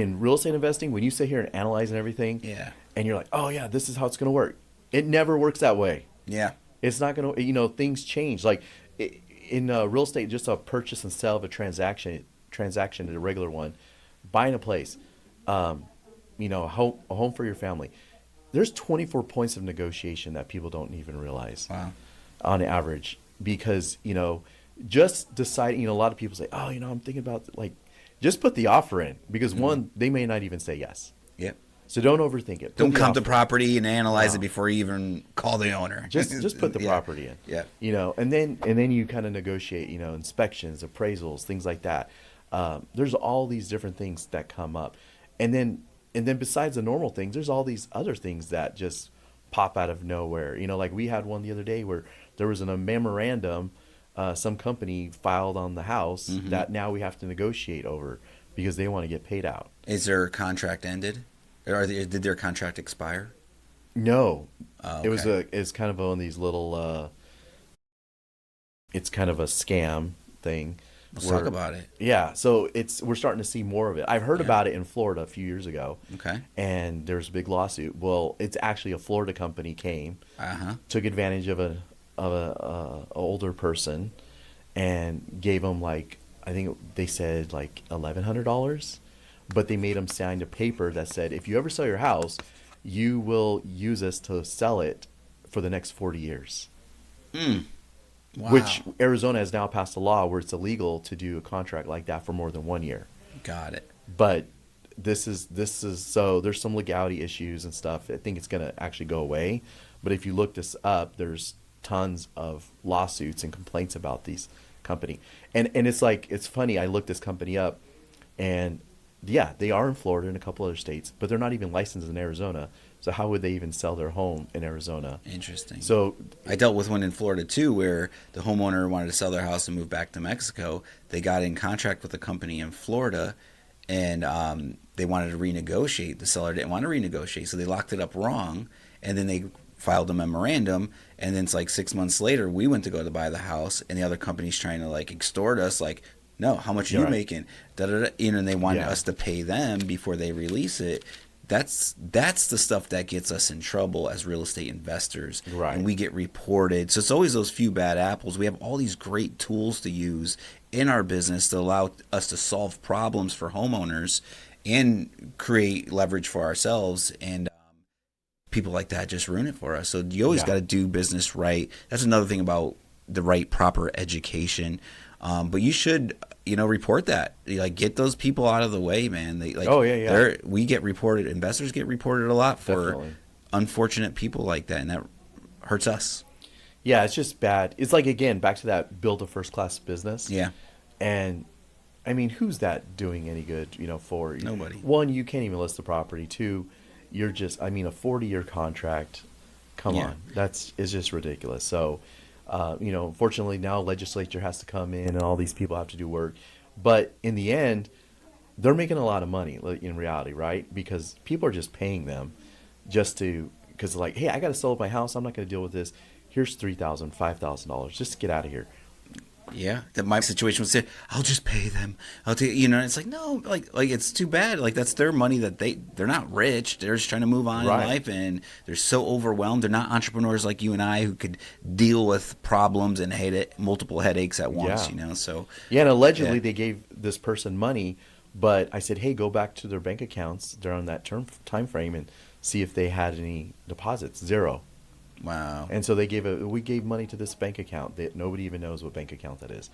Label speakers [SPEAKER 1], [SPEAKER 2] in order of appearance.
[SPEAKER 1] in real estate investing, when you sit here and analyze and everything,
[SPEAKER 2] Yeah.
[SPEAKER 1] and you're like, oh yeah, this is how it's going to work. It never works that way.
[SPEAKER 2] Yeah.
[SPEAKER 1] It's not going to, things change. Like in real estate, just a purchase and sale of a transaction, a regular one, buying a place, a home for your family. There's 24 points of negotiation that people don't even realize
[SPEAKER 2] Wow.
[SPEAKER 1] on average because, just deciding, a lot of people say, oh, I'm thinking about like, just put the offer in because one, they may not even say yes.
[SPEAKER 2] Yep.
[SPEAKER 1] So don't overthink it. Put
[SPEAKER 2] Don't
[SPEAKER 1] the
[SPEAKER 2] come to
[SPEAKER 1] offer in.
[SPEAKER 2] property and analyze it
[SPEAKER 1] No.
[SPEAKER 2] before you even call the owner.
[SPEAKER 1] Just put the
[SPEAKER 2] Yeah.
[SPEAKER 1] property in.
[SPEAKER 2] Yeah.
[SPEAKER 1] And then you kind of negotiate, inspections, appraisals, things like that. There's all these different things that come up, and then besides the normal things, there's all these other things that just pop out of nowhere. Like we had one the other day where there was a memorandum, some company filed on the house that now we have to negotiate over because they want to get paid out.
[SPEAKER 2] Is their contract ended? Or did their contract expire?
[SPEAKER 1] No,
[SPEAKER 2] Oh,
[SPEAKER 1] it
[SPEAKER 2] okay.
[SPEAKER 1] it's kind of one of these little. It's kind of a scam thing.
[SPEAKER 2] Let's talk
[SPEAKER 1] Where,
[SPEAKER 2] about it.
[SPEAKER 1] yeah, so we're starting to see more of it. I've heard
[SPEAKER 2] Yeah.
[SPEAKER 1] about it in Florida a few years ago,
[SPEAKER 2] Okay.
[SPEAKER 1] and there's a big lawsuit. Well, it's actually a Florida company came,
[SPEAKER 2] Uh-huh.
[SPEAKER 1] took advantage of a older person, and gave him like I think they said like $1,100, but they made him sign a paper that said if you ever sell your house, you will use us to sell it for the next 40 years.
[SPEAKER 2] Mm. Wow.
[SPEAKER 1] Which Arizona has now passed a law where it's illegal to do a contract like that for more than 1 year.
[SPEAKER 2] Got it.
[SPEAKER 1] But this is so there's some legality issues and stuff. I think it's gonna actually go away. But if you look this up, there's tons of lawsuits and complaints about these company. And it's funny, I looked this company up and yeah, they are in Florida and a couple other states, but they're not even licensed in Arizona. So how would they even sell their home in Arizona?
[SPEAKER 2] Interesting.
[SPEAKER 1] So
[SPEAKER 2] I dealt with one in Florida too, where the homeowner wanted to sell their house and move back to Mexico. They got in contract with a company in Florida, and they wanted to renegotiate. The seller didn't want to renegotiate, so they locked it up wrong, and then they filed a memorandum. And then it's like 6 months later, we went to go to buy the house, and the other company's trying to like extort us, like, no, how much are
[SPEAKER 1] you're
[SPEAKER 2] you
[SPEAKER 1] right.
[SPEAKER 2] making? Da, da, da. And they wanted
[SPEAKER 1] Yeah.
[SPEAKER 2] us to pay them before they release it. That's the stuff that gets us in trouble as real estate investors,
[SPEAKER 1] Right.
[SPEAKER 2] and we get reported. So it's always those few bad apples. We have all these great tools to use in our business to allow us to solve problems for homeowners and create leverage for ourselves, and people like that just ruin it for us. So you always
[SPEAKER 1] Yeah.
[SPEAKER 2] got to do business right. That's another thing about the right proper education. But you should, report that. Like, get those people out of the way, man. They like,
[SPEAKER 1] Oh, yeah.
[SPEAKER 2] we get reported. Investors get reported a lot for
[SPEAKER 1] Definitely.
[SPEAKER 2] unfortunate people like that, and that hurts us.
[SPEAKER 1] Yeah, it's just bad. It's like again back to that build a first class business.
[SPEAKER 2] Yeah,
[SPEAKER 1] And I mean, who's that doing any good, for?
[SPEAKER 2] nobody.
[SPEAKER 1] One, you can't even list the property. Two, you're just, I mean, a 40-year contract. Come
[SPEAKER 2] Yeah.
[SPEAKER 1] on. It's just ridiculous. So, unfortunately now legislature has to come in and all these people have to do work. But in the end, they're making a lot of money like, in reality, right? Because people are just paying them because like, hey, I got to sell my house. I'm not going to deal with this. Here's $3,000, $5,000 just to get out of here.
[SPEAKER 2] Yeah, that my situation was, I'll just pay them. I'll take, it's like, no, like it's too bad. Like, that's their money that they're not rich. They're just trying to move on
[SPEAKER 1] Right.
[SPEAKER 2] in life, and they're so overwhelmed. They're not entrepreneurs like you and I who could deal with problems and multiple headaches at once.
[SPEAKER 1] Yeah.
[SPEAKER 2] So
[SPEAKER 1] Yeah, and allegedly
[SPEAKER 2] yeah,
[SPEAKER 1] they gave this person money, but I said, "Hey, go back to their bank accounts during that time frame and see if they had any deposits. Zero."
[SPEAKER 2] wow.
[SPEAKER 1] And so we gave money to this bank account that nobody even knows what bank account that is.